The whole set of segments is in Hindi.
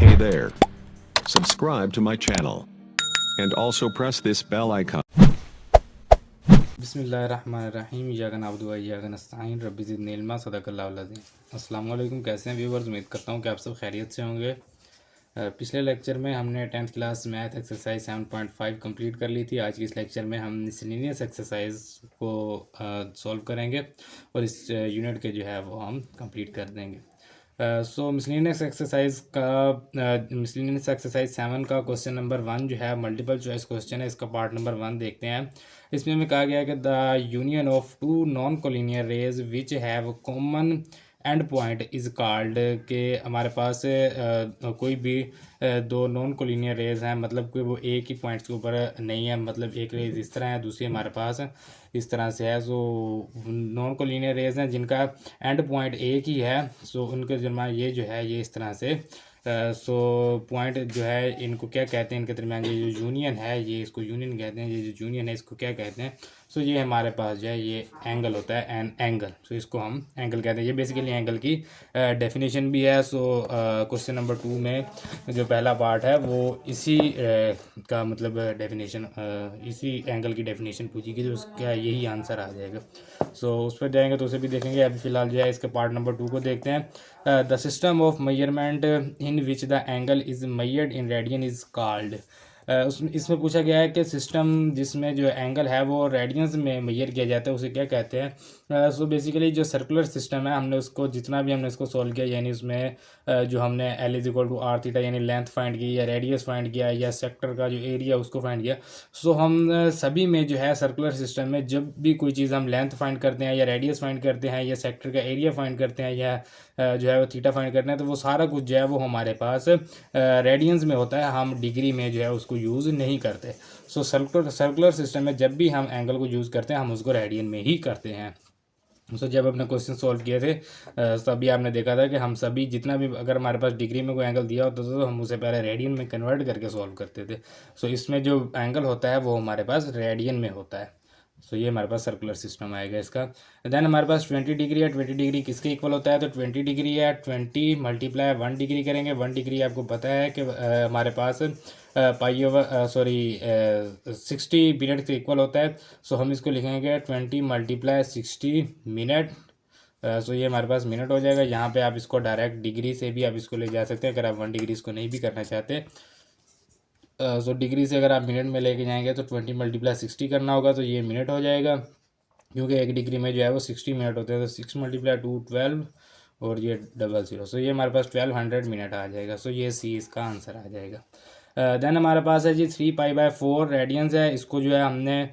Hey there. Subscribe to my channel. And also press this bell icon. बिस्मिल्लाहिर्रहमानिर्रहीम इय्याका नअब्दु व इय्याका नस्तईन रब्बि ज़िदनी इल्मा सदक़ल्लाहुल अज़ीम। अस्सलाम वालेकुम, कैसे हैं व्यूवर्स? उम्मीद करता हूँ कि आप सब खैरियत से होंगे। पिछले लेक्चर में हमने 10th class math exercise 7.5 complete कर ली थी। आज की इस लेक्चर में हम मिसलेनियस एक्सरसाइज को सॉल्व करेंगे और इस यूनिट के जो है वो हम कंप्लीट कर देंगे। सो मिसलेनियस एक्सरसाइज 7 का क्वेश्चन नंबर 1 जो है मल्टीपल चॉइस क्वेश्चन है। इसका पार्ट नंबर 1 देखते हैं। इसमें हमें कहा गया है कि the union of two non collinear rays which have common end point is called के हमारे पास कोई भी दो नॉन कोलिनियर रेज हैं, मतलब कि वो एक ही पॉइंट्स के ऊपर नहीं है, मतलब एक रेज इस तरह है, दूसरी हमारे पास इस तरह से है। सो नॉन कोलिनियर रेज हैं जिनका एंड पॉइंट एक ही है। सो उनके दरमियान ये जो है ये इस तरह से सो पॉइंट जो है इनको क्या कहते हैं, इनके दरमियान ये जो यूनियन है ये इसको यूनियन कहते हैं। ये जो यूनियन है इसको क्या कहते हैं? सो ये हमारे पास जो है ये एंगल होता है, एन एंगल। सो इसको हम एंगल कहते हैं। ये बेसिकली एंगल की डेफिनेशन भी है। सो क्वेश्चन नंबर 2 में जो पहला पार्ट है वो इसी का मतलब डेफिनेशन, इसी एंगल की डेफिनेशन पूछेगी तो उसका यही आंसर आ जाएगा। सो उस पर जाएंगे तो उसे भी देखेंगे। अभी फ़िलहाल जो है इसके पार्ट नंबर 2 को देखते हैं। The system of measurement in which the angle is measured in radian is called. इसमें पूछा गया है कि सिस्टम जिसमें जो एंगल है वो रेडियंस में मेजर किया जाता है उसे क्या कहते हैं? सो बेसिकली जो सर्कुलर सिस्टम है हमने उसको जितना भी हमने इसको सॉल्व किया, यानी उसमें जो हमने L is equal to R theta यानी लेंथ फाइंड की या रेडियस फाइंड किया या सेक्टर का जो एरिया उसको फाइंड किया। सो हम सभी में जो है सर्कुलर सिस्टम में जब भी कोई चीज़ हम लेंथ फाइंड करते हैं या रेडियस फाइंड करते हैं या सेक्टर का एरिया फाइंड करते हैं या जो है वो थीटा फाइंड करते हैं, तो वो सारा कुछ जो है वो हमारे पास रेडियंस में होता है। हम डिग्री में जो है उसको यूज़ नहीं करते। सो सर्कुलर सिस्टम में जब भी हम एंगल को यूज़ करते हैं हम उसको रेडियन में ही करते हैं। तो जब अपने क्वेश्चन सॉल्व किए थे तभी आपने देखा था कि हम सभी जितना भी अगर हमारे पास डिग्री में कोई एंगल दिया होता था तो हम उसे पहले रेडियन में कन्वर्ट करके सॉल्व करते थे। सो इसमें जो एंगल होता है वो हमारे पास रेडियन में होता है। सो ये हमारे पास सर्कुलर सिस्टम आएगा इसका। देन हमारे पास 20 डिग्री है। 20 डिग्री किसके इक्वल होता है? तो 20 डिग्री है 20 मल्टीप्लाई 1 डिग्री करेंगे। 1 डिग्री आपको पता है कि हमारे पास पाई ओवर 60 मिनट के इक्वल होता है। सो हम इसको लिखेंगे 20 मल्टीप्लाई 60 मिनट। सो ये हमारे पास मिनट हो जाएगा। यहाँ पे आप इसको डायरेक्ट डिग्री से भी आप इसको ले जा सकते हैं अगर आप 1 डिग्री इसको नहीं भी करना चाहते। सो डिग्री से अगर आप मिनट में लेके जाएंगे तो 20 मल्टीप्लाई 60 करना होगा तो ये मिनट हो जाएगा, क्योंकि एक डिग्री में जो है वो 60 मिनट होते हैं। तो 6 मल्टीप्लाई 2 12 और ये 00। सो ये हमारे पास 1200 मिनट आ जाएगा। सो ये सी इसका आंसर आ जाएगा। देन हमारे पास है जी 3 पाई/4 रेडियंस है। इसको जो है हमने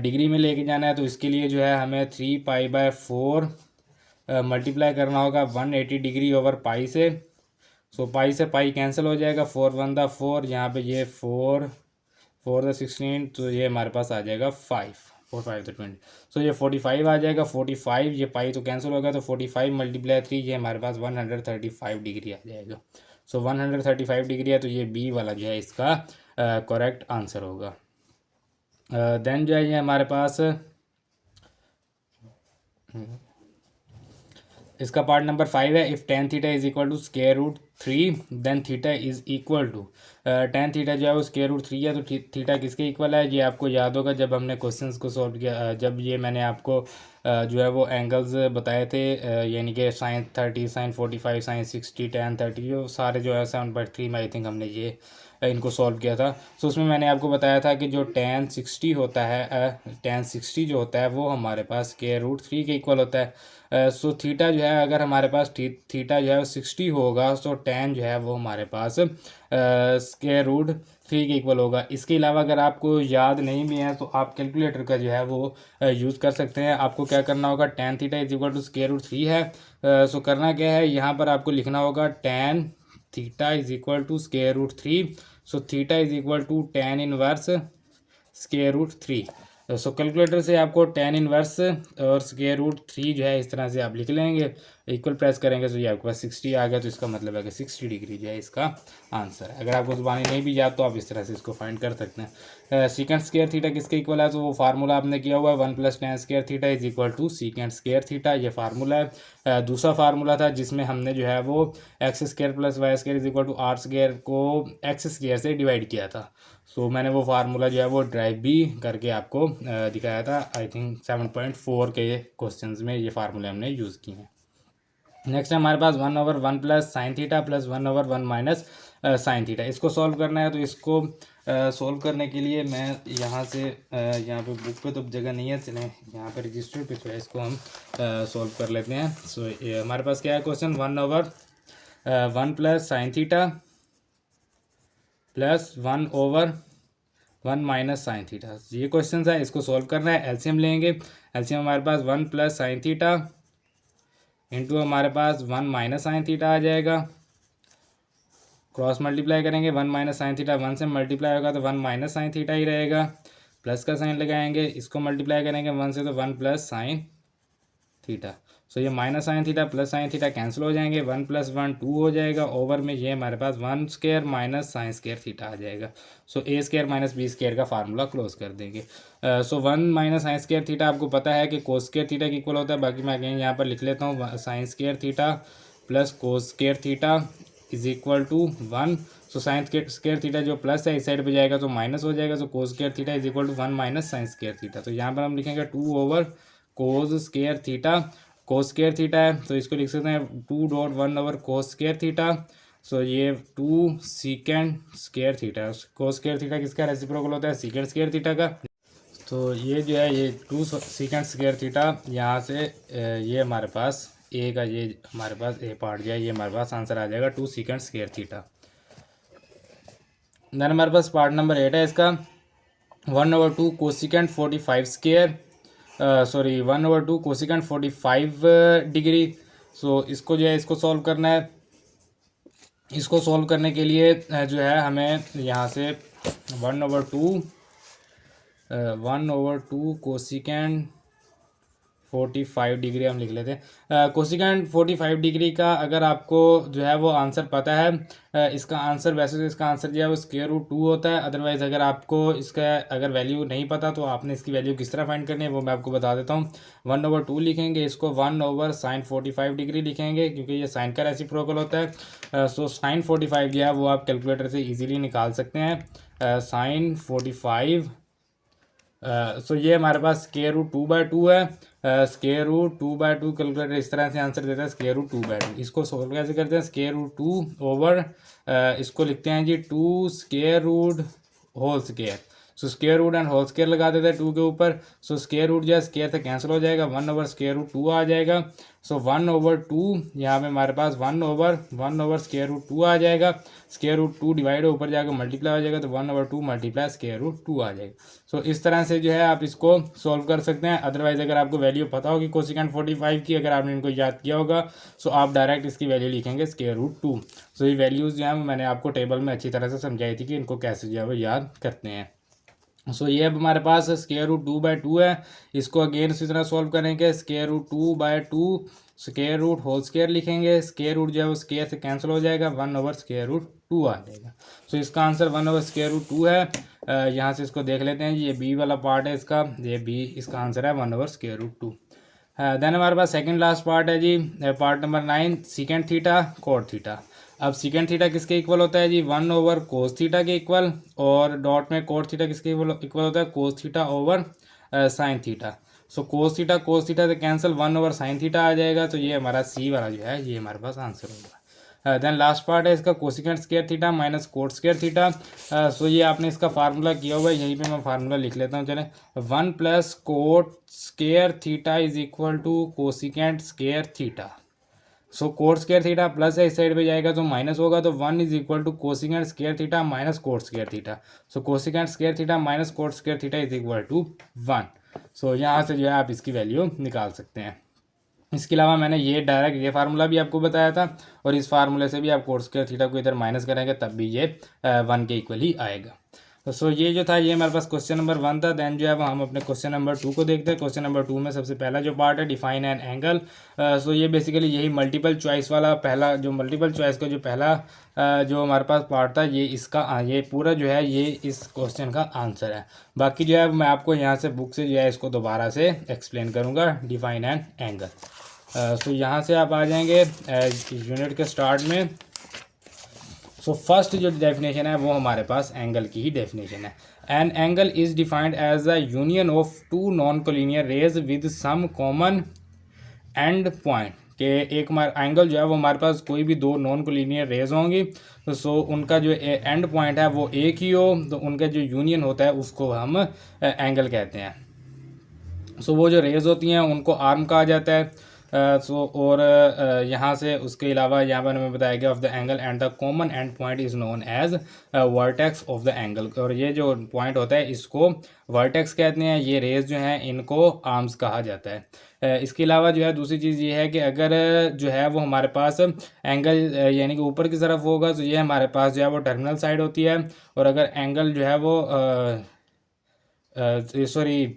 डिग्री में लेके जाना है तो इसके लिए जो है हमें 3 पाई/4 मल्टीप्लाई करना होगा 180 डिग्री ओवर पाई से। सो पाई से पाई कैंसिल हो जाएगा। 4 1 दा 4, यहाँ पे ये 4 4 दा 16, तो ये हमारे पास आ जाएगा 5 4 5 तो 20। सो ये 45 आ जाएगा। 45 ये पाई तो कैंसिल होगा तो 45 मल्टीप्लाई 3 ये हमारे पास 135 डिग्री आ जाएगा। सो 135 डिग्री है तो ये बी वाला जो है इसका करेक्ट आंसर होगा। देन जो है ये हमारे पास इसका पार्ट नंबर 5 है। If tan theta is equal to square root 3 then theta is equal to tan theta जो है वो स्क्वायर रूट 3 है तो थीटा किसके इक्वल है? ये आपको याद होगा जब हमने क्वेश्चंस को सॉल्व किया, जब ये मैंने आपको जो है वो एंगल्स बताए थे, यानी कि साइन 30 साइन 45 साइन 60 tan 30 जो सारे जो है 7.3 में आई थिंक हमने ये इनको सॉल्व किया था। सो उसमें मैंने आपको बताया था कि जो tan 60 होता है, tan 60 जो होता है वो हमारे पास स्क्वायर रूट 3 के इक्वल होता है। सो थीटा जो है अगर हमारे पास थीटा जो है 60 होगा तो tan जो है वो हमारे पास स्क्वायर रूट 3 के इक्वल होगा। इसके अलावा अगर आपको याद नहीं भी है तो आप कैलकुलेटर का जो है वो यूज़ कर सकते हैं। आपको क्या करना होगा? tan theta is equal to square root 3 है। सो करना क्या है, यहाँ पर आपको लिखना होगा tan theta is equal to square root 3। So theta is equal to tan inverse square root 3। So calculator से आपको tan इनवर्स और स्क्वायर रूट 3 जो है इस तरह से आप लिख लेंगे। इक्वल प्रेस करेंगे तो ये आपके पास 60 आ गया, तो इसका मतलब है कि 60 डिग्री जो है इसका आंसर है। अगर आपको जुबानी नहीं भी याद तो आप इस तरह से इसको फाइंड कर सकते हैं। सीकेंट स्क्वायर थीटा किसके इक्वल है, तो वो फार्मूला आपने किया हुआ है 1 + tan square theta is equal to secant square theta, ये फार्मूला है। दूसरा फार्मूला था जिसमें हमने जो है वो X square plus Y square is equal to R square को एक्स स्क्वायर से डिवाइड किया था। सो मैंने वो फार्मूला जो है वो ड्राइव भी करके आपको दिखाया था। आई थिंक 7.4 के क्वेश्चंस में ये फार्मूले हमने यूज़ किए हैं। नेक्स्ट है हमारे पास 1/1 plus sine theta plus 1/1 minus sine theta. इसको सॉल्व करना है, तो इसको सॉल्व करने के लिए मैं यहाँ से यहाँ पे बुक पे तो जगह नहीं है, चलें यहाँ पे रजिस्टर पे जो है इसको हम सॉल्व कर लेते हैं। सो ये हमारे पास क्या है question, 1/1 plus sine theta plus 1/1 minus sine theta, ये क्वेश्चन है, इसको सॉल्व करना है। एलसीएम लेंगे, एलसीएम हमारे पास 1 प्लस साइन थीटा इंटू हमारे पास 1 माइनस साइन थीटा आ जाएगा। क्रॉस मल्टीप्लाई करेंगे, 1 माइनस साइन थीटा 1 से मल्टीप्लाई होगा तो 1 माइनस साइन थीटा ही रहेगा। प्लस का साइन लगाएंगे, इसको मल्टीप्लाई करेंगे 1 से तो 1 प्लस साइन थीटा। सो ये minus sine theta plus sine theta cancel हो जाएंगे, 1 + 1 2 हो जाएगा। ओवर में ये हमारे पास 1 square minus sine square theta आ जाएगा। So A square minus B square का फार्मूला क्लोज कर देंगे। So 1 minus sine square theta आपको पता है कि कोस स्क्वायर थीटा के इक्वल होता है। बाकी मैं अगेन यहाँ पर लिख लेता हूँ, sine square theta plus cos square theta is equal to 1। So sine square theta जो प्लस है इस साइड पे जाएगा तो माइनस हो जाएगा। So cos square theta is equal to 1 minus sine square theta. तो यहाँ पर हम लिखेंगे 2 cos square theta. Cos square theta है तो इसको लिख सकते हैं 2.1 कोस स्क्वायर थीटा। सो ये 2 सीकेंड square theta. Cos square theta किसका रेसिप्रोकल होता है, सीकेंड स्क्वायर थीटा का। तो ये जो है ये 2 सीकेंड स्क्वायर थीटा यहाँ से ये हमारे पास ए का ये हमारे पास ए पार्ट जो है ये हमारे पास आंसर आ जाएगा 2 सीकेंड स्क्वायर थीटा। देन हमारे पास पार्ट नंबर 8 है इसका 1/2 cosecant 45 square, sorry 1/2 cosecant 45 degree. So इसको जो है इसको सॉल्व करना है। इसको सॉल्व करने के लिए जो है हमें यहाँ से 1/2 कोसिकेंट 45 डिग्री हम लिख लेते हैं। कोसिकेंट 45 डिग्री का अगर आपको जो है वो आंसर पता है, इसका आंसर वैसे तो इसका आंसर जो है वो √2 होता है। अदरवाइज़ अगर आपको इसका अगर वैल्यू नहीं पता तो आपने इसकी वैल्यू किस तरह फाइंड करनी है वो मैं आपको बता देता हूँ। 1/2 लिखेंगे, इसको 1/sin 45 डिग्री लिखेंगे क्योंकि ये साइन का रेसिप्रोकल होता है। सो साइन 45 जो है वो आप कैलकुलेटर से ईजिली निकाल सकते हैं। साइन 45 सो ये हमारे पास √2/2 है। √2/2 कैलकुलेटर इस तरह से आंसर देता है √2/2। इसको सोल्व कैसे करते हैं, √2 इसको लिखते हैं जी 2 square root whole square. So square root and whole square लगा देते हैं 2 के ऊपर। सो स्क्वायर रूट जो है स्क्वायर से कैंसिल हो जाएगा, 1/√2 आ जाएगा। सो 1/2 यहाँ पे हमारे पास 1/√2 आ जाएगा। √2 डिवाइड ऊपर जाकर मल्टीप्लाई हो जाएगा तो 1/2 मल्टीप्लाई √2 आ जाएगा। सो इस तरह से जो है आप इसको सॉल्व कर सकते हैं। अदरवाइज अगर आपको वैल्यू पता होगी कोसिकेंट 45 की, अगर आपने इनको याद किया होगा सो आप डायरेक्ट इसकी वैल्यू लिखेंगे √2। सो ये वैल्यूज़ जो है मैंने आपको टेबल में अच्छी तरह से समझाई थी कि इनको कैसे जो है वो याद करते हैं। सो ये अब हमारे पास √2/2 है। इसको अगेन इसी तरह सॉल्व करेंगे, √2/2 स्क्वायर रूट होल स्क्वायर लिखेंगे। स्क्वायर रूट जो है वो स्क्वायर से कैंसिल हो जाएगा, 1/√2 आ जाएगा। सो इसका आंसर 1/√2 है। यहाँ से इसको देख लेते हैं, ये बी वाला पार्ट है इसका, ये बी इसका आंसर है 1/√2। देन हमारे पास सेकंड लास्ट पार्ट है जी, part number 9 secant theta cot theta. अब सीकेंट थीटा किसके इक्वल होता है जी, 1/cos थीटा के इक्वल, और डॉट में कोट थीटा किसके इक्वल होता है, cos theta over sine theta. So cos theta से कैंसिल 1/sin थीटा आ जाएगा। तो ये हमारा सी वाला जो है ये हमारे पास आंसर होगा। देन लास्ट पार्ट है इसका cosecant square theta minus cot square theta. So ये आपने इसका फार्मूला किया हुआ है, यहीं पे मैं फार्मूला लिख लेता हूँ। चले 1 + cot square theta is equal to cosecant square theta. So cot square theta plus है, इस साइड पे जाएगा तो माइनस होगा, तो 1 is equal to cosecant square theta minus cot square theta. So cosecant square theta minus cot square theta is equal to 1। So यहाँ से जो है आप इसकी वैल्यू निकाल सकते हैं। इसके अलावा मैंने ये डायरेक्ट ये फार्मूला भी आपको बताया था, और इस फार्मूले से भी आप कोट स्क्वायर थीटा को इधर माइनस करेंगे तब भी ये 1 के इक्वल ही आएगा। सो ये जो था ये हमारे पास क्वेश्चन नंबर 1 था। देन जो है वो हम अपने क्वेश्चन नंबर 2 को देखते हैं। क्वेश्चन नंबर 2 में सबसे पहला जो पार्ट है डिफाइन एन एंगल। सो ये बेसिकली यही मल्टीपल चॉइस वाला पहला जो मल्टीपल चॉइस का जो पहला जो हमारे पास पार्ट था ये इसका ये पूरा जो है ये इस क्वेश्चन का आंसर है। बाकी जो है मैं आपको यहाँ से बुक से जो है इसको दोबारा से एक्सप्लेन करूँगा। Define an angle. सो यहाँ से आप आ जाएंगे यूनिट के स्टार्ट में। सो फर्स्ट जो डेफिनेशन है वो हमारे पास एंगल की ही डेफिनेशन है। An angle is defined as the union of two non collinear rays with some common end point के एक एंगल जो है वो हमारे पास कोई भी दो नॉन कोलिनियर रेज होंगी तो सो उनका जो एंड पॉइंट है वो एक ही हो तो उनका जो यूनियन होता है उसको हम एंगल कहते हैं। सो वो जो रेज होती हैं उनको आर्म कहा जाता है। और यहाँ से उसके अलावा यहाँ पर हमें बताया गया of the angle and the common end point is known as vertex of the angle. और ये जो पॉइंट होता है इसको वर्टेक्स कहते हैं। ये रेज जो हैं इनको आर्म्स कहा जाता है। इसके अलावा जो है दूसरी चीज़ ये है कि अगर जो है वो हमारे पास एंगल यानी कि ऊपर की तरफ होगा तो ये हमारे पास जो है वो टर्मिनल साइड होती है। और अगर एंगल जो है वो सॉरी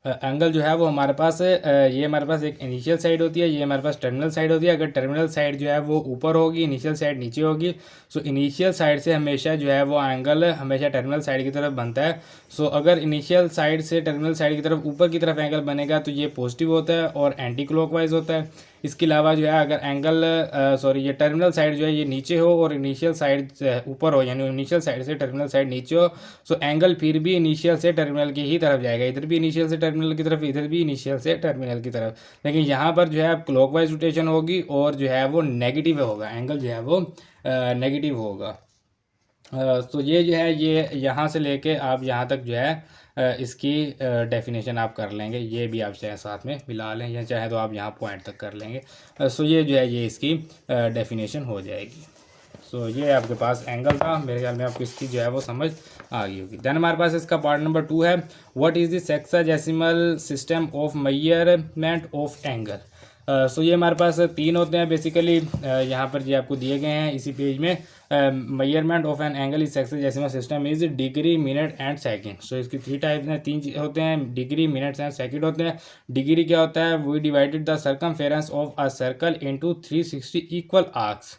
एंगल जो है वो हमारे पास ये हमारे पास एक इनिशियल साइड होती है, ये हमारे पास टर्मिनल साइड होती है। अगर टर्मिनल साइड जो है वो ऊपर होगी, इनिशियल साइड नीचे होगी, सो इनिशियल साइड से हमेशा जो है वो एंगल हमेशा टर्मिनल साइड की तरफ बनता है। सो अगर इनिशियल साइड से टर्मिनल साइड की तरफ ऊपर की तरफ एंगल बनेगा तो ये पॉजिटिव होता है और एंटी क्लॉकवाइज होता है। इसके अलावा जो है अगर एंगल सॉरी ये टर्मिनल साइड जो है ये नीचे हो और इनिशियल साइड ऊपर हो यानी इनिशियल साइड से टर्मिनल साइड नीचे हो सो एंगल फिर भी इनिशियल से टर्मिनल की ही तरफ जाएगा। इधर भी इनिशियल से टर्मिनल की तरफ, इधर भी इनिशियल से टर्मिनल की तरफ। लेकिन यहाँ पर जो है क्लॉकवाइज रोटेशन होगी और जो है वो नेगेटिव होगा, एंगल जो है वो नेगेटिव होगा। तो ये जो है ये यहाँ से लेके आप यहाँ तक जो है इसकी डेफिनेशन आप कर लेंगे। ये भी आप चाहे साथ में मिला लें या चाहे तो आप यहाँ पॉइंट तक कर लेंगे। सो ये जो है ये इसकी डेफिनेशन हो जाएगी। सो ये आपके पास एंगल था। मेरे ख्याल में आपको इसकी जो है वो समझ आ गई होगी। देन हमारे पास इसका पार्ट नंबर 2 है what is the sexagesimal system of measurement of angle. So ये हमारे पास 3 होते हैं बेसिकली। यहाँ पर ये आपको दिए गए हैं इसी पेज में। Measurement of an angle is sexagesimal system is degree, minute and second. So इसकी 3 टाइप्स हैं, 3 होते हैं, डिग्री, मिनट्स एंड सेकंड होते हैं। डिग्री क्या होता है? We divided the circumference of a circle into 360 equal arcs.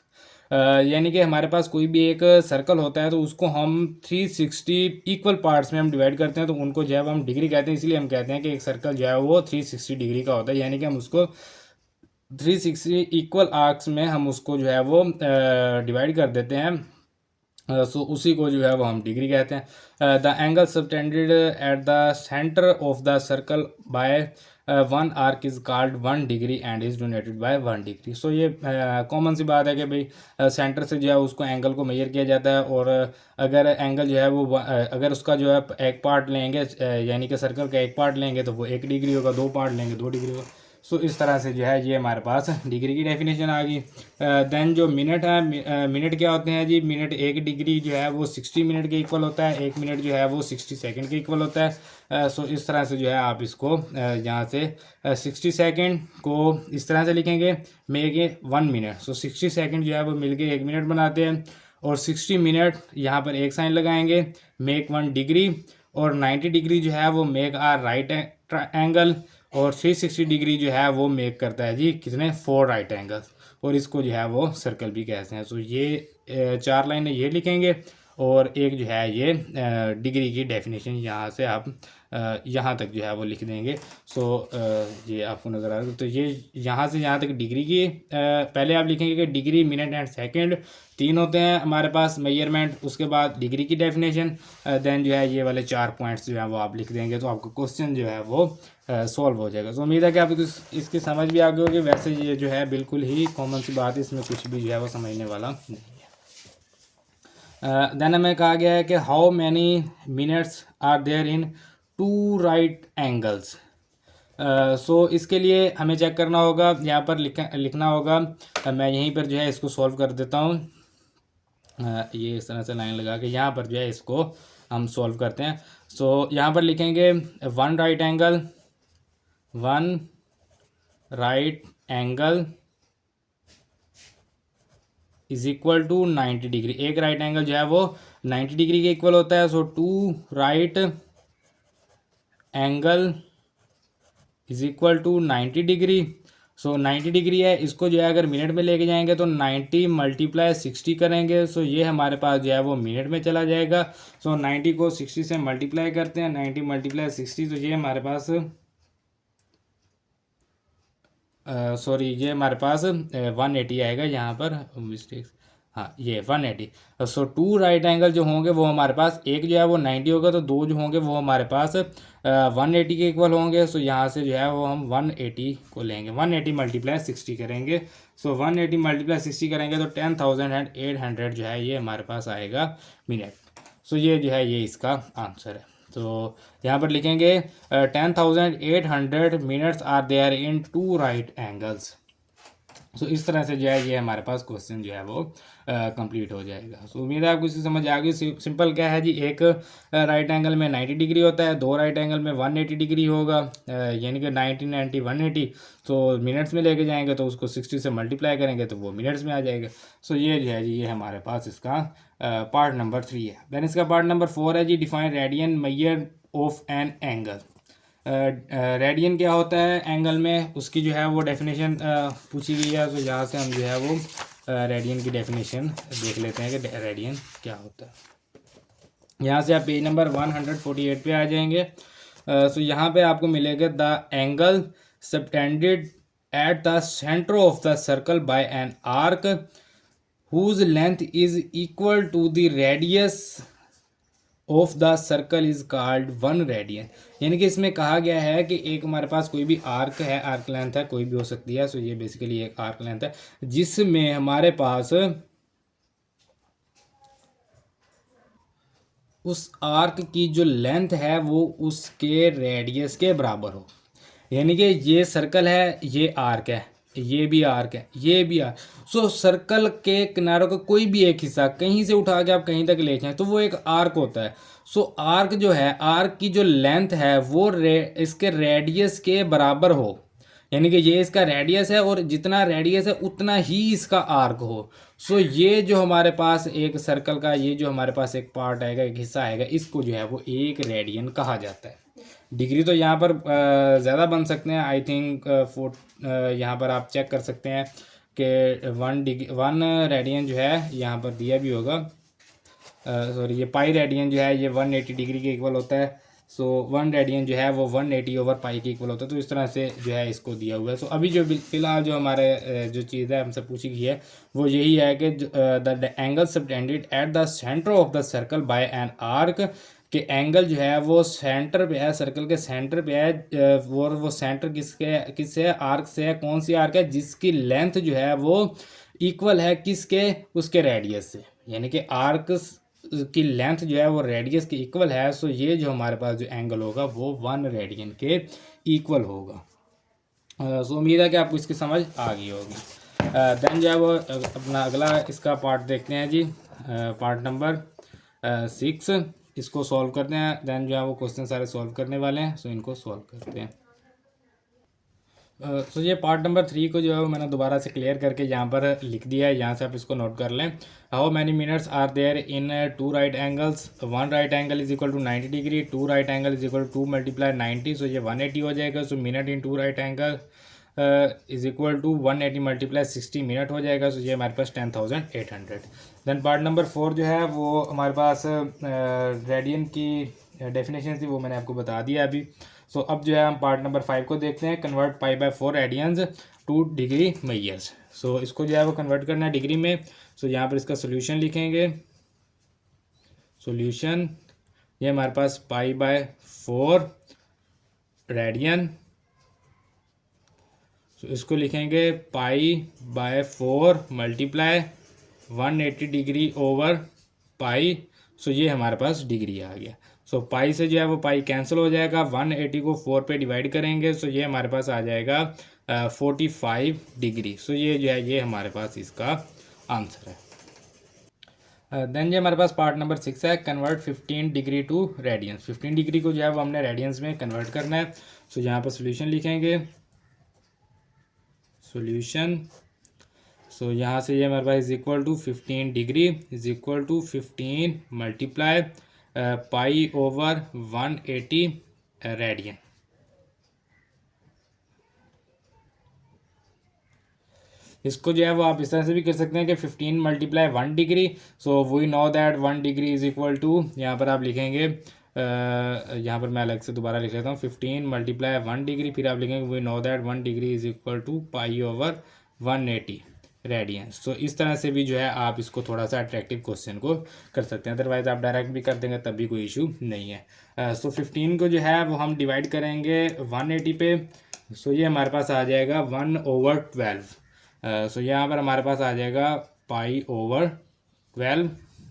यानी कि हमारे पास कोई भी एक सर्कल होता है तो उसको हम 360 इक्वल पार्ट्स में हम डिवाइड करते हैं तो उनको जो है वो हम डिग्री कहते हैं। इसलिए हम कहते हैं कि एक सर्कल जो है वो 360 डिग्री का होता है। यानी कि हम उसको 360 इक्वल आर्क्स में हम उसको जो है वो डिवाइड कर देते हैं। सो उसी को जो है वो हम डिग्री कहते हैं। The angle subtended at the centre of the circle by 1 arc is called 1 degree and is donated by 1 degree. So ये कॉमन सी बात है कि भाई सेंटर से जो है उसको एंगल को मेजर किया जाता है। और अगर एंगल जो है वो अगर उसका जो है एक पार्ट लेंगे यानी कि सर्कल का एक पार्ट लेंगे तो वो 1 डिग्री होगा, 2 पार्ट लेंगे 2 डिग्री होगा। सो इस तरह से जो है ये हमारे पास डिग्री की डेफिनेशन आ गई। देन जो मिनट है, मिनट क्या होते हैं जी? मिनट 1 डिग्री जो है वो 60 मिनट के इक्वल होता है, 1 मिनट जो है वो 60 सेकंड के इक्वल होता है। सो इस तरह से जो है आप इसको यहाँ से 60 सेकंड को इस तरह से लिखेंगे मेक 1 मिनट। सो 60 सेकंड जो है वो मिलके 1 मिनट बनाते हैं। और 60 मिनट यहाँ पर एक साइन लगाएंगे मेक 1 डिग्री। और 90 डिग्री जो है वो मेक आ राइट एंगल। और 360 डिग्री जो है वो मेक करता है जी कितने 4 राइट एंगल्स। और इसको जो है वो सर्कल भी कहते हैं। सो ये 4 लाइनें ये लिखेंगे और एक जो है ये डिग्री की डेफिनेशन यहाँ से आप यहाँ तक जो है वो लिख देंगे। सो ये आपको नज़र आ रहा है। तो ये यहाँ से यहाँ तक डिग्री की पहले आप लिखेंगे कि डिग्री, मिनट एंड सेकंड 3 होते हैं हमारे पास मेजरमेंट। उसके बाद डिग्री की डेफिनेशन, देन जो है ये वाले 4 पॉइंट्स जो है वो आप लिख देंगे तो आपका क्वेश्चन जो है वो सॉल्व हो जाएगा। तो उम्मीद है कि आपको इसकी समझ भी आ गई होगी। वैसे ये जो है बिल्कुल ही कॉमन सी बात है, इसमें कुछ भी जो है वो समझने वाला नहीं है। देन हमें कहा गया है कि how many minutes are there in 2 right angles. So इसके लिए हमें चेक करना होगा, यहाँ पर लिखना होगा। मैं यहीं पर जो है इसको सॉल्व कर देता हूँ। ये इस तरह से लाइन लगा के यहाँ पर जो है इसको हम सॉल्व करते हैं। सो यहाँ पर लिखेंगे 1 right angle, 1 right angle is equal to 90 degree. एक राइट एंगल जो है वो 90 डिग्री के इक्वल होता है। So two right angle is equal to 90 degree. So 90 degree है, इसको जो है अगर मिनट में लेके जाएंगे तो 90 मल्टीप्लाई 60 करेंगे। सो ये हमारे पास जो है वो मिनट में चला जाएगा। सो 90 को 60 से मल्टीप्लाई करते हैं, 90 मल्टीप्लाई 60, तो ये हमारे पास सॉरी ये हमारे पास 180 आएगा यहाँ पर मिस्टेक। हाँ ये 180। सो टू राइट एंगल जो होंगे वो हमारे पास, एक जो है वो 90 होगा तो दो जो होंगे वो हमारे पास 180 के इक्वल होंगे। सो यहाँ से जो है वो हम 180 को लेंगे, 180 मल्टीप्लाई 60 करेंगे। सो 180 मल्टीप्लाई 60 करेंगे तो 10,800 जो है ये हमारे पास आएगा मिनट। सो ये जो है ये इसका आंसर है। तो यहाँ पर लिखेंगे 10,800 minutes are there in two right angles. So इस तरह से जो है ये हमारे पास क्वेश्चन जो है वो कंप्लीट हो जाएगा। सो उम्मीद है आपको इसकी समझ आ गई। सिंपल क्या है जी, एक राइट एंगल में 90 डिग्री होता है, दो राइट एंगल में 180 डिग्री होगा, यानी कि 90 90 180। तो मिनट्स में लेके जाएंगे तो उसको 60 से मल्टीप्लाई करेंगे तो वो मिनट्स में आ जाएगा। सो ये जो है जी ये हमारे पास इसका पार्ट नंबर 3 है। देन इसका पार्ट नंबर 4 है जी, define radian measure of an angle. Radian क्या होता है एंगल में, उसकी जो है वो डेफिनेशन पूछी गई है। तो यहाँ से हम जो है वो रेडियन की डेफिनेशन देख लेते हैं कि रेडियन क्या होता है। यहाँ से आप पेज नंबर 148 पे आ जाएंगे। सो यहाँ पे आपको मिलेगा the angle subtended at the centre of the circle by an arc whose length is equal to the radius of the circle is called 1 radian. यानी कि इसमें कहा गया है कि एक हमारे पास कोई भी आर्क है, आर्क लेंथ है, कोई भी हो सकती है। सो ये बेसिकली एक आर्क लेंथ है जिसमें हमारे पास उस आर्क की जो लेंथ है वो उसके रेडियस के बराबर हो। यानी कि ये सर्कल है, ये आर्क है, ये भी आर्क है, ये भी आर्क। सो सर्कल के किनारों का कोई भी एक हिस्सा कहीं से उठा के आप कहीं तक ले जाएं तो वो एक आर्क होता है। सो आर्क जो है, आर्क की जो लेंथ है वो इसके रेडियस के बराबर हो। यानी कि ये इसका रेडियस है और जितना रेडियस है उतना ही इसका आर्क हो। सो ये जो हमारे पास एक सर्कल का ये जो हमारे पास एक पार्ट आएगा, एक हिस्सा आएगा, इसको जो है वो एक रेडियन कहा जाता है। डिग्री तो यहाँ पर ज़्यादा बन सकते हैं, आई थिंक यहाँ पर आप चेक कर सकते हैं कि 1 रेडियन जो है यहाँ पर दिया भी होगा। सॉरी ये पाई रेडियन जो है ये 180 डिग्री के इक्वल होता है। सो 1 रेडियन जो है वो 180 ओवर पाई के इक्वल होता है। तो इस तरह से जो है इसको दिया हुआ है। सो अभी जो फिलहाल जो हमारे जो चीज़ है हमसे पूछी गई है वो यही है कि the angle subtended at the centre of the circle by an arc, कि एंगल जो है वो सेंटर पे है, सर्कल के सेंटर पे है। वो सेंटर किससे है, आर्क से है। कौन सी आर्क है, जिसकी लेंथ जो है वो इक्वल है किसके, उसके रेडियस से। यानी कि आर्क की लेंथ जो है वो रेडियस के इक्वल है। सो ये जो हमारे पास जो एंगल होगा वो 1 रेडियन के इक्वल होगा। सो उम्मीद है कि आपको इसकी समझ आ गई होगी। देन जो है वो अपना अगला इसका पार्ट देखते हैं जी, पार्ट नंबर 6। इसको सॉल्व करते हैं। देन जो है वो क्वेश्चन सारे सॉल्व करने वाले हैं। सो इनको सॉल्व करते हैं। सो ये पार्ट नंबर 3 को जो है मैंने दोबारा से क्लियर करके यहाँ पर लिख दिया है। यहाँ से आप इसको नोट कर लें। How many minutes are there in 2 right angles. 1 right angle is equal to 90 degree, 2 right angle is equal to 2 multiply 90। So ये 180 हो जाएगा। So minute in 2 right angle is equal to 180 multiply 60 minute हो जाएगा। सो ये हमारे पास 10,800। देन पार्ट नंबर 4 जो है वो हमारे पास रेडियन की डेफिनेशन थी, वो मैंने आपको बता दिया अभी। सो अब जो है हम पार्ट नंबर 5 को देखते हैं। Convert pi by 4 radians to degree measures. So इसको जो है वो कन्वर्ट करना है डिग्री में। सो यहाँ पर इसका सोल्यूशन लिखेंगे। सोल्यूशन ये हमारे पास पाई बाय 4 रेडियन। सो इसको लिखेंगे pi by 4 multiply 180 degree over pi. So ये हमारे पास डिग्री आ गया। सो पाई से जो है वो पाई कैंसिल हो जाएगा, 180 को 4 पे डिवाइड करेंगे। सो ये हमारे पास आ जाएगा 45 डिग्री। सो ये जो है ये हमारे पास इसका आंसर है। देन ये हमारे पास पार्ट नंबर 6 है। Convert 15 degree to radians. 15 degree को जो है वो हमने रेडियंस में कन्वर्ट करना है। सो यहाँ पर सोल्यूशन लिखेंगे। सोल्यूशन सो यहाँ से ये हमारे पास is equal to 15 degree is equal to 15 multiply pi over 180 radian. इसको जो है वो आप इस तरह से भी कर सकते हैं कि 15 multiply 1 degree, so we know that 1 degree is equal to, यहाँ पर आप लिखेंगे यहाँ पर मैं अलग से दोबारा लिख लेता हूँ, 15 मल्टीप्लाई 1 डिग्री, फिर आप लिखेंगे we know that 1 degree is equal to pi over 180 radians. तो इस तरह से भी जो है आप इसको थोड़ा सा अट्रैक्टिव क्वेश्चन को कर सकते हैं, अदरवाइज आप डायरेक्ट भी कर देंगे तब भी कोई इशू नहीं है। सो 15 को जो है वो हम डिवाइड करेंगे 180 पे, सो ये हमारे पास आ जाएगा 1/12। सो यहाँ पर हमारे पास आ जाएगा पाई ओवर 12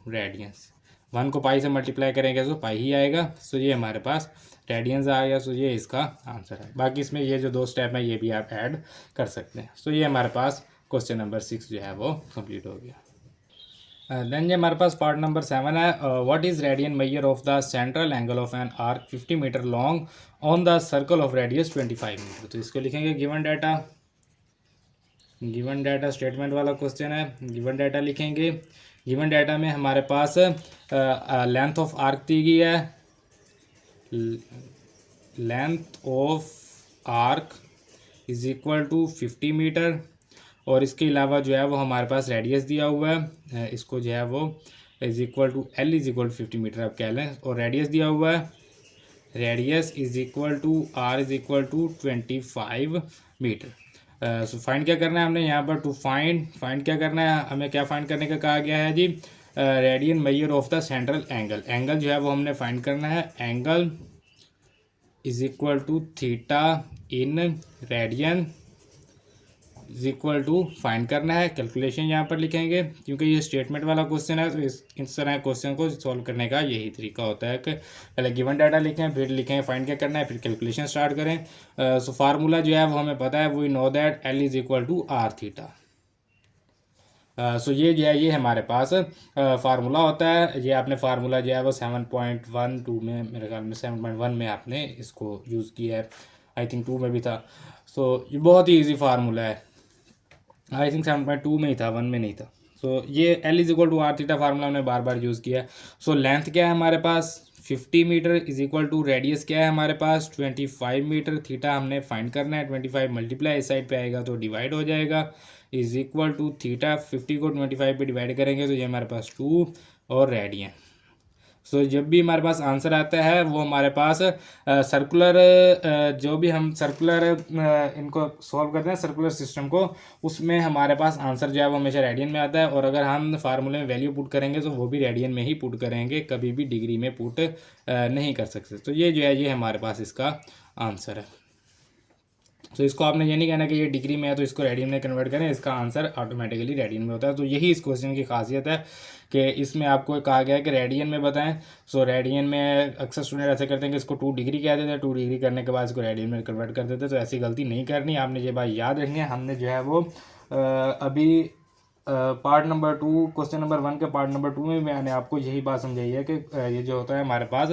रेडियंस। 1 को पाई से मल्टीप्लाई करेंगे तो पाई ही आएगा। सो ये हमारे पास रेडियंस आ गया। सो ये इसका आंसर है। बाकी इसमें ये जो 2 स्टेप है ये भी आप ऐड कर सकते हैं। सो ये हमारे पास क्वेश्चन नंबर 6 जो है वो कंप्लीट हो गया। देन ये हमारे पास पार्ट नंबर 7 है। What is radian measure of the central angle of an arc 50 metre long on the circle of radius 25 metre. तो इसको लिखेंगे गिवन डाटा स्टेटमेंट वाला क्वेश्चन है। गिवन डाटा लिखेंगे। गिवन डाटा में हमारे पास लेंथ ऑफ आर्क दी गई है, length of arc is equal to 50 metre, और इसके अलावा जो है वो हमारे पास रेडियस दिया हुआ है, इसको जो है वो is equal to L is equal to 50 metre आप कह लें, और रेडियस दिया हुआ है, radius is equal to R is equal to 25 metre. So find क्या करना है हमने यहाँ पर, टू फाइंड क्या करना है हमें, क्या फाइंड करने का कहा गया है जी, radian measure of the central angle. Angle जो है वो हमने फाइंड करना है, angle is equal to theta in radian is equal to find करना है। कैलकुलेशन यहाँ पर लिखेंगे, क्योंकि ये स्टेटमेंट वाला क्वेश्चन है तो इस तरह क्वेश्चन को सॉल्व करने का यही तरीका होता है कि पहले गिवन डाटा लिखें, फिर लिखें फाइंड क्या करना है, फिर कैलकुलेशन स्टार्ट करें। सो फार्मूला जो है वो हमें पता है, we know that L is equal to R theta. So ये जो है ये हमारे पास फार्मूला होता है। ये आपने फार्मूला जो है वो 7.12 में, मेरे ख्याल में 7.1 में आपने इसको यूज़ किया है, आई थिंक 2 में भी था। सो ये बहुत ही ईजी फार्मूला है, आई थिंक 7.2 में ही था, 1 में नहीं था। सो ये L is equal to R theta formula हमने बार बार यूज़ किया है। सो लेंथ क्या है हमारे पास 50 metre is equal to radius क्या है हमारे पास 25 मीटर, थीटा हमने फाइंड करना है, 25 मल्टीप्लाई इस साइड पे आएगा तो डिवाइड हो जाएगा, इज इक्वल टू थीटा 50 को 25 पे डिवाइड करेंगे तो ये हमारे पास 2 और रेडियन। सो जब भी हमारे पास आंसर आता है वो हमारे पास सर्कुलर जो भी हम सर्कुलर इनको सॉल्व करते हैं सर्कुलर सिस्टम को, उसमें हमारे पास आंसर जो है वो हमेशा रेडियन में आता है, और अगर हम फार्मूले में वैल्यू पुट करेंगे तो वो भी रेडियन में ही पुट करेंगे, कभी भी डिग्री में पुट नहीं कर सकते। तो ये जो है ये हमारे पास इसका आंसर है। तो इसको आपने ये नहीं कहना कि ये डिग्री में है तो इसको रेडियन में कन्वर्ट करें, इसका आंसर ऑटोमेटिकली रेडियन में होता है। तो यही इस क्वेश्चन की खासियत है कि इसमें आपको कहा गया है कि रेडियन में बताएं। सो रेडियन में अक्सर स्टूडेंट ऐसे करते हैं कि इसको 2 डिग्री कह देते हैं, 2 डिग्री करने के बाद इसको रेडियन में कन्वर्ट कर देते हैं। तो ऐसी गलती नहीं करनी, आपने ये बात याद रखनी है। हमने जो है वो अभी पार्ट नंबर 2 क्वेश्चन नंबर 1 के पार्ट नंबर 2 में मैंने आपको यही बात समझाई है कि ये जो होता है हमारे पास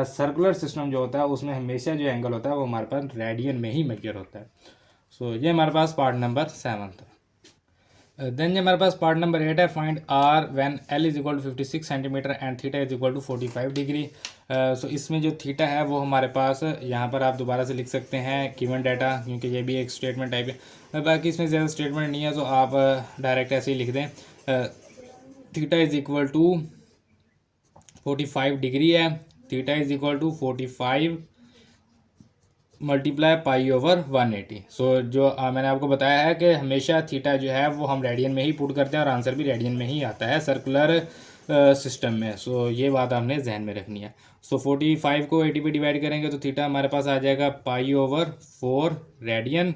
सर्कुलर सिस्टम जो होता है उसमें हमेशा जो एंगल होता है वो हमारे पास रेडियन में ही मेजर होता है। सो ये हमारे पास पार्ट नंबर 7 था। देन ये हमारे पास पार्ट नंबर 8 है, find R when L is equal to 56 centimetre and theta is equal to 45 degree. So इसमें जो थीटा है वो हमारे पास यहाँ पर आप दोबारा से लिख सकते हैं गिवन डाटा, क्योंकि ये भी एक स्टेटमेंट टाइप है। बाकी इसमें ज़्यादा स्टेटमेंट नहीं है तो आप डायरेक्ट ऐसे ही लिख दें, theta is equal to 45 degree है, theta is equal to 45 multiply pi over 180। So जो मैंने आपको बताया है कि हमेशा थीटा जो है वो हम रेडियन में ही पुट करते हैं और आंसर भी रेडियन में ही आता है सर्कुलर सिस्टम में। सो ये बात आपने जहन में रखनी है। सो 45 को 80 पे डिवाइड करेंगे तो थीटा हमारे पास आ जाएगा पाई ओवर 4 रेडियन,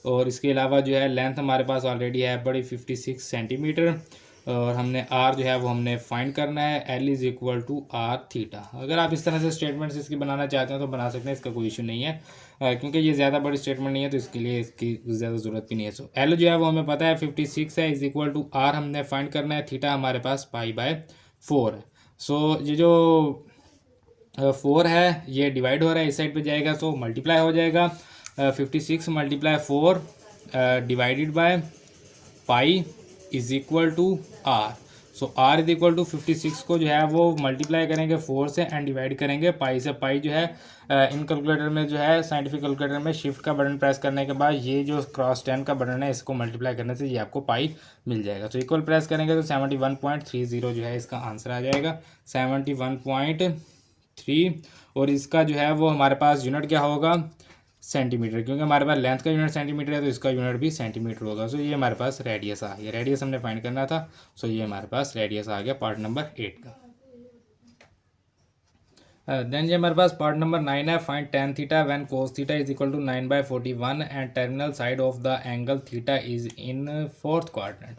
और इसके अलावा जो है लेंथ हमारे पास ऑलरेडी है बड़ी 56 सेंटीमीटर, और हमने आर जो है वो हमने फाइंड करना है, L is equal to R theta. अगर आप इस तरह से स्टेटमेंट्स इसकी बनाना चाहते हैं तो बना सकते हैं, इसका कोई इशू नहीं है, क्योंकि ये ज़्यादा बड़ी स्टेटमेंट नहीं है तो इसके लिए इसकी ज़्यादा ज़रूरत भी नहीं है। सो एल जो है वो हमें पता है 56 है, इज़ इक्वल टू आर हमने फाइंड करना है, थीटा हमारे पास पाई/4 है। सो ये जो 4 है ये डिवाइड हो रहा है, इस साइड पे जाएगा सो मल्टीप्लाई हो जाएगा, 56 multiply 4 divided by pi is equal to R. So R is equal to 56 को जो है वो मल्टीप्लाई करेंगे 4 से एंड डिवाइड करेंगे पाई से। पाई जो है इन कैलकुलेटर में जो है साइंटिफिक कैलकुलेटर में शिफ्ट का बटन प्रेस करने के बाद ये जो क्रॉस 10 का बटन है इसको मल्टीप्लाई करने से ये आपको पाई मिल जाएगा। तो इक्वल प्रेस करेंगे तो 71.30 जो है इसका आंसर आ जाएगा 71.3। और इसका जो है वो हमारे पास यूनिट क्या होगा सेंटीमीटर, क्योंकि हमारे पास लेंथ का यूनिट सेंटीमीटर है तो इसका यूनिट भी सेंटीमीटर होगा। सो ये हमारे पास रेडियस आ गया, रेडियस हमने फाइंड करना था। सो ये हमारे पास रेडियस आ गया पार्ट नंबर 8 का। देन ये हमारे पास पार्ट नंबर 9 है, find tan theta when cos theta is equal to 9/41 and terminal side of the angle theta is in fourth quadrant.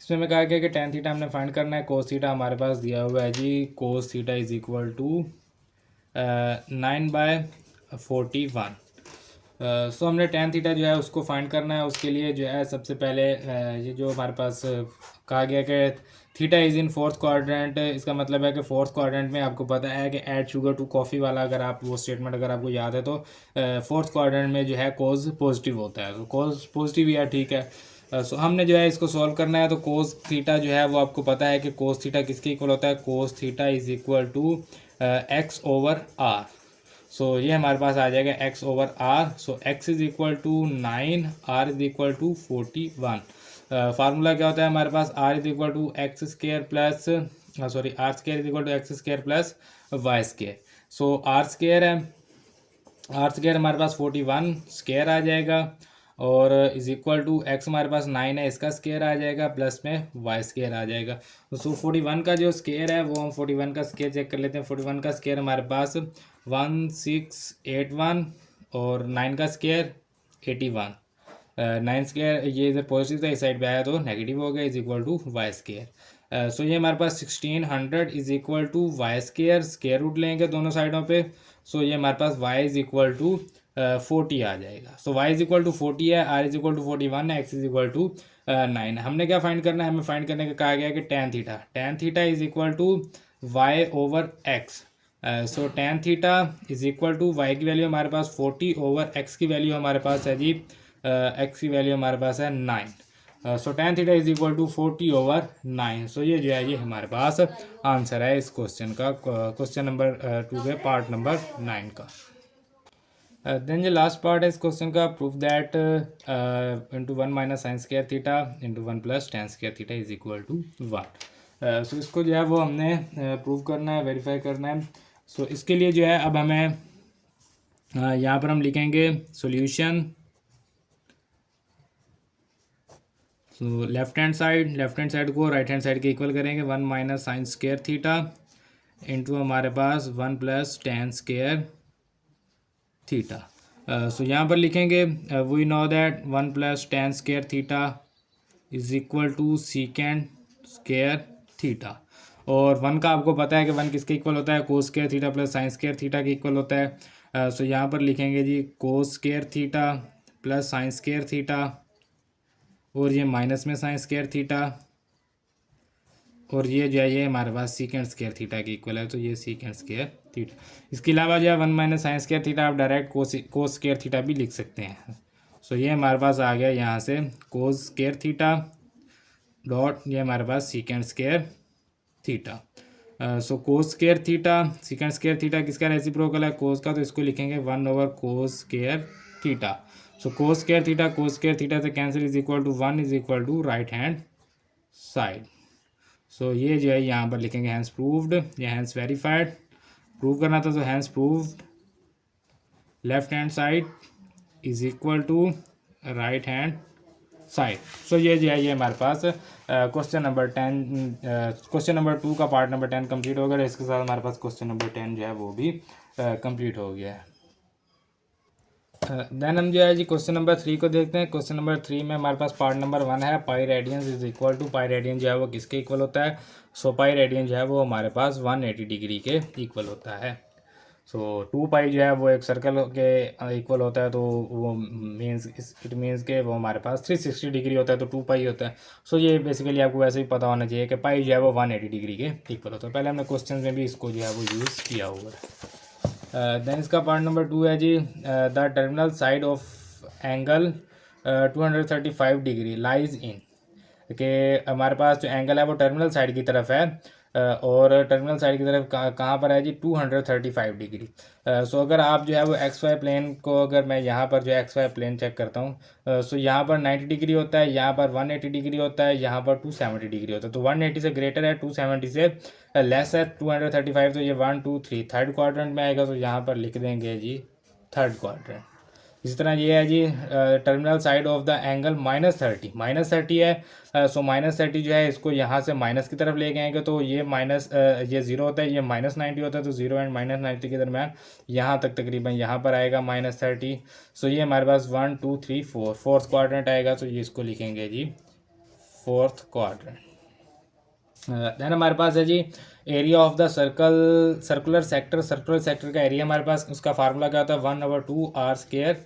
इसमें मैं कहा गया कि tan थीटा हमने फाइंड करना है, cos थीटा हमारे पास दिया हुआ है जी, cos theta is equal to 9/41। So हमने tan थीटा जो है उसको फाइंड करना है। उसके लिए जो है सबसे पहले ये जो हमारे पास कहा गया कि theta is in fourth quadrant, इसका मतलब है कि फोर्थ क्वाड्रेंट में आपको पता है कि ऐड शुगर टू कॉफ़ी वाला अगर आप वो स्टेटमेंट अगर आपको याद है तो फोर्थ क्वाड्रेंट में जो है कोज पॉजिटिव होता है, तो कोज पॉजिटिव ही है, ठीक है। सो हमने जो है इसको सॉल्व करना है। तो कोस थीटा जो है वो आपको पता है कि कोस थीटा किसके इक्वल होता है, cos theta is equal to X over R. So ये हमारे पास आ जाएगा x over R. So x is equal to 9, r is equal to 41। Formula क्या होता है हमारे पास, r is equal to X square plus sorry R square is equal to X square plus Y square. So R square है, आर स्केयर हमारे पास 41 स्केयर आ जाएगा और इज इक्वल टू एक्स हमारे पास 9 है, इसका स्केयर आ जाएगा प्लस में वाई स्केयर आ जाएगा। तो सो 41 का जो स्केयर है वो हम 41 का स्केयर चेक कर लेते हैं। 41 का स्केयर हमारे पास 1681 और 9 का स्केयर 81। 9 स्केयर ये इधर पॉजिटिव था, इस साइड पे आया तो नेगेटिव हो गया, is equal to Y square. So ये हमारे पास 1600 is equal to Y square, square root लेंगे दोनों साइडों पे। सो ये हमारे पास y इज इक्वल टू 40 आ जाएगा। So y is equal to 40 है, r इज इक्वल टू 41 है, x इज इक्वल टू 9। हमने क्या फाइंड करना है, हमें फाइंड करने का कहा गया है कि tan theta, tan theta is equal to y over x। So tan theta is equal to y की वैल्यू हमारे पास 40 ओवर x की वैल्यू हमारे पास है जी x की वैल्यू हमारे पास है 9। So tan theta is equal to 40 over 9। So ये जो है ये हमारे पास आंसर है इस क्वेश्चन का, क्वेश्चन नंबर 2 के पार्ट नंबर 9 का। देन जो लास्ट पार्ट है इस क्वेश्चन का, prove that into 1 minus sine square theta into 1 plus tan square theta is equal to 1। So इसको जो है वो हमने प्रूव करना है, वेरीफाई करना है। सो इसके लिए जो है अब हमें यहाँ पर हम लिखेंगे solution. So left hand side को राइट हैंड साइड के इक्वल करेंगे, 1 minus sine square theta into हमारे पास 1 plus tan square theta. So यहाँ पर लिखेंगे we know that 1 plus tan square theta is equal to secant square theta. और 1 का आपको पता है कि 1 किसके इक्वल होता है, cos square theta plus sine square theta के इक्वल होता है। सो यहाँ पर लिखेंगे जी cos square theta plus sine square theta और ये माइनस में साइन स्क्वायर थीटा और ये जो है ये हमारे पास सीकेंड स्क्वायर थीटा के इक्वल है, तो ये सीकेंड स्क्वायर थीटा। इसके अलावा जो है 1 माइनस साइन स्क्वायर थीटा आप डायरेक्ट कोस स्क्वायर थीटा भी लिख सकते हैं। सो ये हमारे पास आ गया यहाँ से कोस स्क्वायर थीटा डॉट ये हमारे पास secant square theta. So cos square theta secant square theta किसका रेसिप्रोकल है, कोस का, तो इसको लिखेंगे 1 over cos square theta. So cos square theta से cancel is equal to 1 is equal to right hand side. So ये जो है यहाँ पर लिखेंगे हैंस प्रूव्ड या हैंस वेरीफाइड। प्रूव करना था तो hence proved left hand side is equal to right hand side. So ये जो है ये हमारे पास क्वेश्चन नंबर 10 क्वेश्चन नंबर 2 का पार्ट नंबर 10 कंप्लीट हो गया। इसके साथ हमारे पास क्वेश्चन नंबर 10 जो है वो भी कंप्लीट हो गया है। देन हम जो है जी क्वेश्चन नंबर 3 को देखते हैं। क्वेश्चन नंबर 3 में हमारे पास पार्ट नंबर 1 है, pi radians is equal to, pi radian जो है वो किसके इक्वल होता है, सो पाई रेडियन जो है वो हमारे पास 180 डिग्री के इक्वल होता है। सो 2 पाई जो है वो एक सर्कल के इक्वल होता है, तो वो मीन्स इट मीन्स के वो हमारे पास 360 डिग्री होता है, तो 2 पाई होता है। सो ये बेसिकली आपको वैसे ही पता होना चाहिए कि पाई जो है वो 180 डिग्री के इक्वल होता है। पहले हमने क्वेश्चन में भी इसको जो है वो यूज़ किया हुआ है। देन इसका पार्ट नंबर 2 है जी, the terminal side of angle 235 degree lies in कि हमारे पास जो एंगल है वो टर्मिनल साइड की तरफ है, और टर्मिनल साइड की तरफ कहाँ पर है जी 235 डिग्री। सो अगर आप जो है वो एक्स वाई प्लेन को, अगर मैं यहाँ पर जो एक्स वाई प्लेन चेक करता हूँ, सो यहाँ पर 90 डिग्री होता है, यहाँ पर 180 डिग्री होता है, यहाँ पर 270 डिग्री होता है। तो 180 से ग्रेटर है, 270 से लेस है 235, तो ये 1 2 3 थर्ड क्वाड्रेंट में आएगा। तो यहाँ पर लिख देंगे जी थर्ड क्वाड्रेंट। इसी तरह ये है जी terminal side of the angle -30 है। सो -30 जो है इसको यहाँ से माइनस की तरफ लेके आएंगे, तो ये माइनस ये 0 होता है, ये -90 होता है, तो 0 एंड -90 के दरम्यान यहाँ तक तकरीबन यहाँ पर आएगा -30। सो ये हमारे पास 1 2 3 4 फोर्थ क्वाड्रेंट आएगा। तो ये इसको लिखेंगे जी फोर्थ क्वाड्रेंट। देन हमारे पास है जी area of the circular sector का एरिया हमारे पास, उसका फार्मूला क्या होता है 1/2r²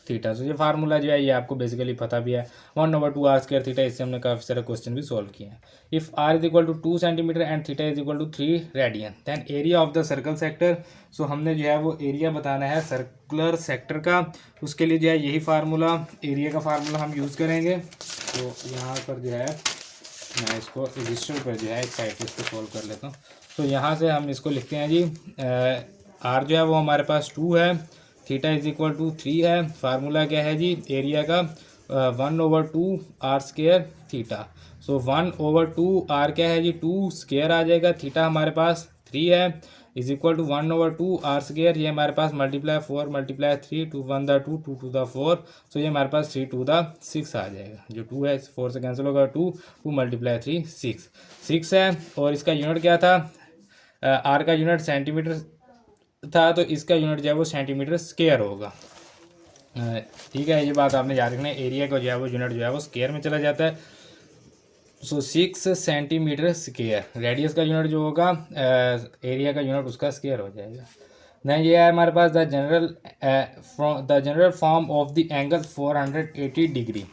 थीटा। तो ये फार्मूला जो है ये आपको बेसिकली पता भी है, 1/2r² थीटा। इससे हमने काफ़ी सारे क्वेश्चन भी सॉल्व किए हैं। If r is equal to 2 centimetre and theta is equal to 3 radian, then area of the circle sector. So हमने जो है वो एरिया बताना है सर्कुलर सेक्टर का, उसके लिए जो है यही फार्मूला, एरिया का फार्मूला हम यूज़ करेंगे। तो यहाँ पर जो है मैं इसको रजिस्टर पर जो है एक साइड पे इसको सॉल्व कर लेता हूँ। तो यहाँ से हम इसको लिखते हैं जी आर जो है वो हमारे पास 2 है, थीटा इज इक्वल टू 3 है। फार्मूला क्या है जी एरिया का 1/2r² थीटा। सो 1/2r क्या है जी 2 स्क्वायर आ जाएगा, थीटा हमारे पास 3 है, इज इक्वल टू 1/2r²। ये हमारे पास मल्टीप्लाई 4 मल्टीप्लाई 3 2 1 द 2 2 2 द 4। सो ये हमारे पास 3 2 द 6 आ जाएगा। जो 2 है 4 से कैंसिल होगा, 2 2 मल्टीप्लाई 3 6 है। और इसका यूनिट क्या था, आर का यूनिट सेंटीमीटर था, तो इसका यूनिट जो है वो सेंटीमीटर स्क्वायर होगा। ठीक है, ये बात आपने याद रखना है। एरिया का जो है वो यूनिट जो है वो स्क्वायर में चला जाता है। सो 6 सेंटीमीटर स्क्वायर रेडियस का यूनिट जो होगा, एरिया का यूनिट उसका स्क्वायर हो जाएगा। देन ये है हमारे पास the general form of the angle 480 degree.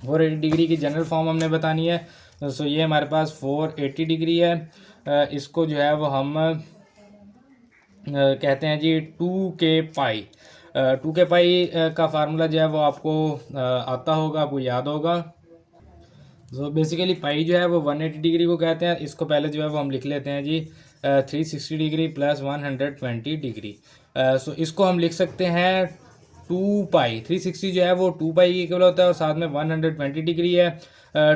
480 degree की जनरल फॉर्म हमने बतानी है। सो ये हमारे पास 480 डिग्री है। इसको जो है वो हम कहते हैं जी 2k पाई। 2k पाई का फार्मूला जो है वो आपको आता होगा, आपको याद होगा। तो बेसिकली पाई जो है वो 180 डिग्री को कहते हैं। इसको पहले जो है वो हम लिख लेते हैं जी 360 डिग्री प्लस 120 डिग्री। सो इसको हम लिख सकते हैं 2 पाई। 360 जो है वो 2 पाई इक्वल होता है, और साथ में 120 डिग्री है,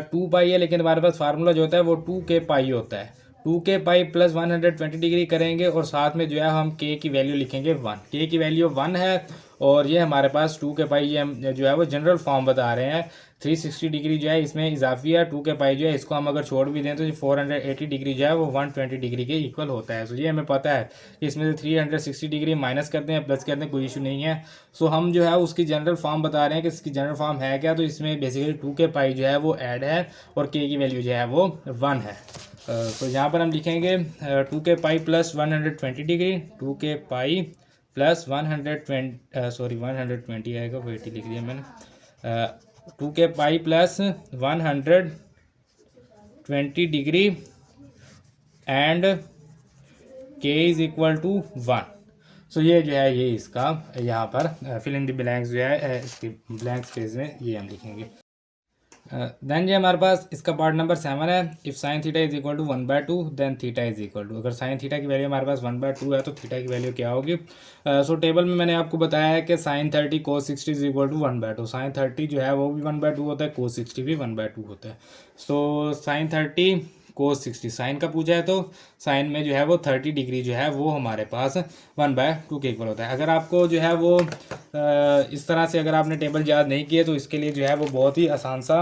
2 पाई है, लेकिन हमारे पास फार्मूला जो होता है वो 2k पाई होता है। 2k पाई प्लस 120 डिग्री करेंगे, और साथ में जो है हम k की वैल्यू लिखेंगे 1। k की वैल्यू 1 है, और ये हमारे पास 2k पाई, ये हम जो है वो जनरल फॉर्म बता रहे हैं। 360 डिग्री जो है इसमें इजाफी है, 2k पाई जो है इसको हम अगर छोड़ भी दें तो 480 डिग्री जो है वो 120 डिग्री के इक्वल होता है। सो ये हमें पता है कि इसमें से 360 डिग्री माइनस करते हैं प्लस करते हैं, कोई इशू नहीं है। सो हम जो है उसकी जनरल फॉर्म बता रहे हैं कि इसकी जनरल फॉर्म है क्या। तो इसमें बेसिकली 2k पाई जो है वो ऐड है, और k की वैल्यू जो है वो 1 है। तो यहाँ पर हम लिखेंगे 2k pi plus 120 degree, 2k pi plus 120 sorry 120 आएगा, वो 80 लिख दिया मैंने। 2k pi plus 120 degree and k is equal to 1। So ये जो है ये इसका यहाँ पर फिल इन द ब्लैंक्स जो है इसके ब्लैंक स्पेस में ये हम लिखेंगे। देन जो हमारे पास इसका पार्ट नंबर 7 है। If sine theta is equal to 1/2 then theta is equal to, अगर साइन थीटा की वैल्यू हमारे पास 1/2 है तो थीटा की वैल्यू क्या होगी। सो टेबल में मैंने आपको बताया है कि sine 30 cos 60 is equal to 1/2। Sine 30 जो है वो भी 1/2 होता है, cos 60 भी 1/2 होता है। सो साइन 30 cos 60 साइन का पूछा है, तो साइन में जो है वो 30 डिग्री जो है वो हमारे पास 1/2 के इक्वल होता है। अगर आपको जो है वो इस तरह से अगर आपने टेबल याद नहीं किए, तो इसके लिए जो है वो बहुत ही आसान सा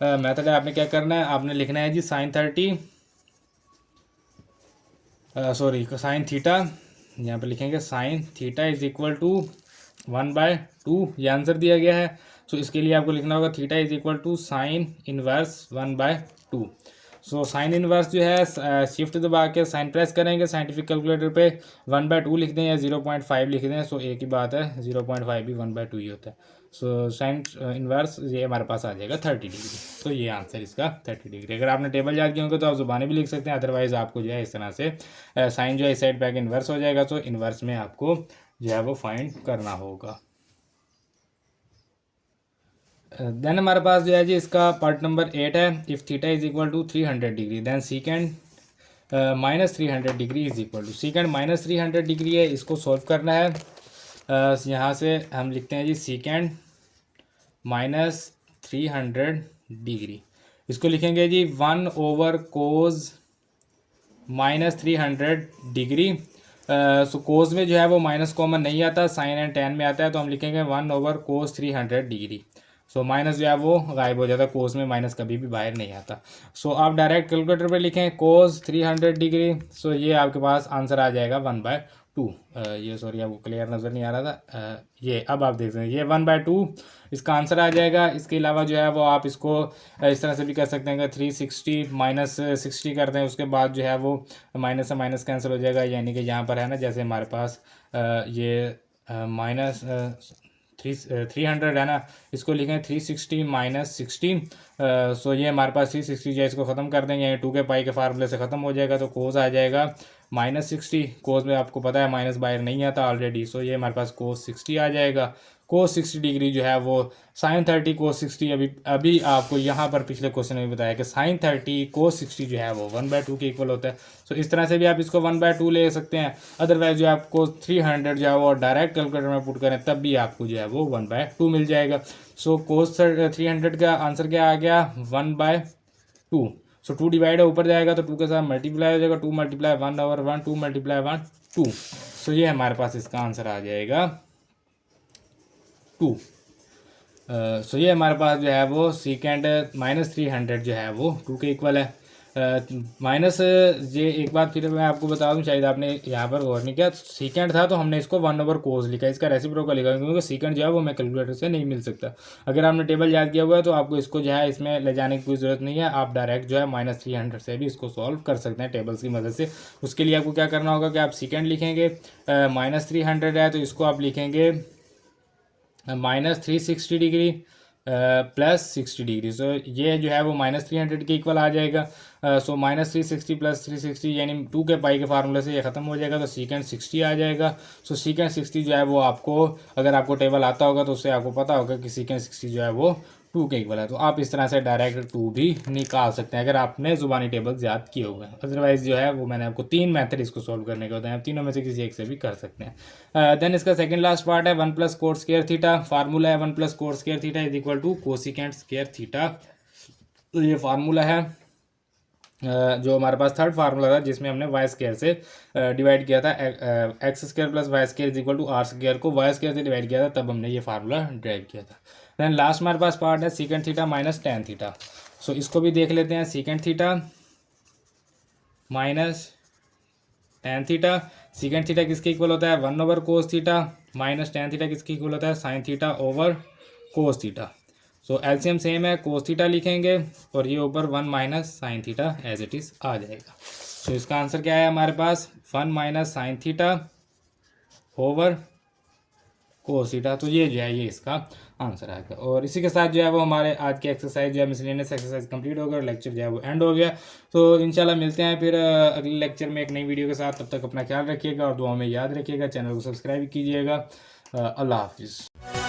मेथड है। आपने क्या करना है, आपने लिखना है जी साइन 30 सॉरी साइन थीटा, यहाँ पे लिखेंगे sine theta is equal to 1/2, ये आंसर दिया गया है। सो इसके लिए आपको लिखना होगा theta is equal to sine inverse 1/2। So sine inverse जो है शिफ्ट दबा के साइन प्रेस करेंगे साइंटिफिक कैलकुलेटर पे, 1/2 लिख दें या 0.5 लिख दें। सो एक ही बात है, 0.5 भी 1/2 ही होता है। सो साइन इनवर्स ये हमारे पास आ जाएगा 30 डिग्री। तो ये आंसर इसका 30 डिग्री। अगर आपने टेबल याद किया होगा तो आप जुबानी भी लिख सकते हैं, अदरवाइज आपको जो है इस तरह से साइन जो है इस साइड बैक इन्वर्स हो जाएगा, तो इन्वर्स में आपको जो है वो फाइंड करना होगा। देन हमारे पास जो है जी इसका पार्ट नंबर 8 है। If theta is equal to 300 degree then secant minus 300 degree is equal to secant minus 300 degree है, इसको सॉल्व करना है। यहाँ से हम लिखते हैं जी सीकेंड माइनस 300 डिग्री, इसको लिखेंगे जी 1 कोज माइनस 300 डिग्री। सो कोस में जो है वो माइनस कॉमन नहीं आता, साइन एंड टेन में आता है, तो हम लिखेंगे 1/कोस 300 डिग्री। सो माइनस जो है वो गायब हो जाता है, कोस में माइनस कभी भी बाहर नहीं आता। सो आप डायरेक्ट कैलकुलेटर पे लिखें कोस 300 डिग्री, सो ये आपके पास आंसर आ जाएगा 1/2। ये सॉरी आपको क्लियर नज़र नहीं आ रहा था, ये अब आप देख सकते हैं ये 1/2 इसका आंसर आ जाएगा। इसके अलावा जो है वो आप इसको इस तरह से भी कर सकते हैं कि 360 माइनस 60 कर दें, उसके बाद जो है वो माइनस से माइनस कैंसिल हो जाएगा, यानी कि यहाँ पर है ना जैसे हमारे पास ये माइनस 300 है ना, इसको लिखें 360 माइनस 16। सो ये हमारे पास 360 जो है इसको ख़त्म कर देंगे, 2 के पाई के फार्मूले से ख़त्म हो जाएगा, तो कोस आ जाएगा -60। कोस में आपको पता है माइनस बाहर नहीं आता ऑलरेडी, सो ये हमारे पास कोस 60 आ जाएगा। कोस 60 डिग्री जो है वो साइन 30 कोस 60, अभी आपको यहाँ पर पिछले क्वेश्चन में बताया कि साइन 30 कोस 60 जो है वो 1/2 के इक्वल होता है। सो इस तरह से भी आप इसको 1/2 ले सकते हैं। अदरवाइज जो आपको 300 जो है वो डायरेक्ट कैलकुलेटर में पुट करें तब भी आपको जो है वो 1/2 मिल जाएगा। सो कोस 300 का आंसर क्या आ गया 1/2। सो 2 डिवाइड है ऊपर जाएगा तो 2 के साथ मल्टीप्लाई हो जाएगा, 2 × 1/1 2 × 1 2। सो ये हमारे पास इसका आंसर आ जाएगा 2। सो ये हमारे पास जो है वो सीकेंड -300 जो है वो 2 के इक्वल है। माइनस ये एक बात फिर मैं आपको बता दूं, शायद आपने यहाँ पर गौर नहीं किया, सीकेंड था तो हमने इसको 1/कोस लिखा, इसका रेसिप्रोकल लिखा, क्योंकि सीकेंड जो है वो मैं कैलकुलेटर से नहीं मिल सकता। अगर आपने टेबल याद किया हुआ है तो आपको इसको जो है इसमें ले जाने की कोई ज़रूरत नहीं है, आप डायरेक्ट जो है -300 से भी इसको सॉल्व कर सकते हैं टेबल्स की मदद से। उसके लिए आपको क्या करना होगा कि आप सीकेंड लिखेंगे, -300 है तो इसको आप लिखेंगे -360 डिग्री प्लस 60 डिग्री। सो ये जो है वो -300 के इक्वल आ जाएगा। सो -360 प्लस 360 यानी 2 के पाई के फार्मूले से ये ख़त्म हो जाएगा, तो सीकेंड 60 आ जाएगा। सो सीकेंड 60 जो है वो आपको, अगर आपको टेबल आता होगा तो उससे आपको पता होगा कि सीकेंड 60 जो है वो 2 के इक्वल है, तो आप इस तरह से डायरेक्ट 2 भी निकाल सकते हैं अगर आपने ज़ुबानी टेबल्स याद किए हुए हैं। अदरवाइज़ जो है वो मैंने आपको 3 मेथड इसको सॉल्व करने के होते हैं, आप तीनों में से किसी एक से भी कर सकते हैं। देन इसका सेकंड लास्ट पार्ट है 1 + कोट स्क्वायर थीटा। फार्मूला है 1 + cot square theta is equal to cosecant square theta. तो ये फार्मूला है जो हमारे पास थर्ड फार्मूला था जिसमें हमने वाई स्क्वायर से डिवाइड किया था, x² + y² is equal to r² को y² से डिवाइड किया था, तब हमने ये फार्मूला ड्राइव किया था। देन लास्ट हमारे पास पार्ट है secant theta minus tan theta. So इसको भी देख लेते हैं, secant theta minus tan theta. Secant theta किसके इक्वल होता है 1/कोस थीटा, माइनस टेन थीटा किसके इक्वल होता है sine theta over cos theta. So LCM same है, कोस थीटा लिखेंगे और ये ऊपर 1 minus sine theta as it is आ जाएगा। सो इसका आंसर क्या है हमारे पास 1 minus sine theta over cos theta. तो ये जो है ये इसका आंसर आएगा। और इसी के साथ जो है वो हमारे आज की एक्सरसाइज जो है मिसलेनियस एक्सरसाइज कंप्लीट हो गया और लेक्चर जो है वो एंड हो गया। तो इंशाल्लाह मिलते हैं फिर अगले लेक्चर में एक नई वीडियो के साथ। तब तक अपना ख्याल रखिएगा और दुआ में याद रखिएगा, चैनल को सब्सक्राइब कीजिएगा। अल्लाह हाफिज़।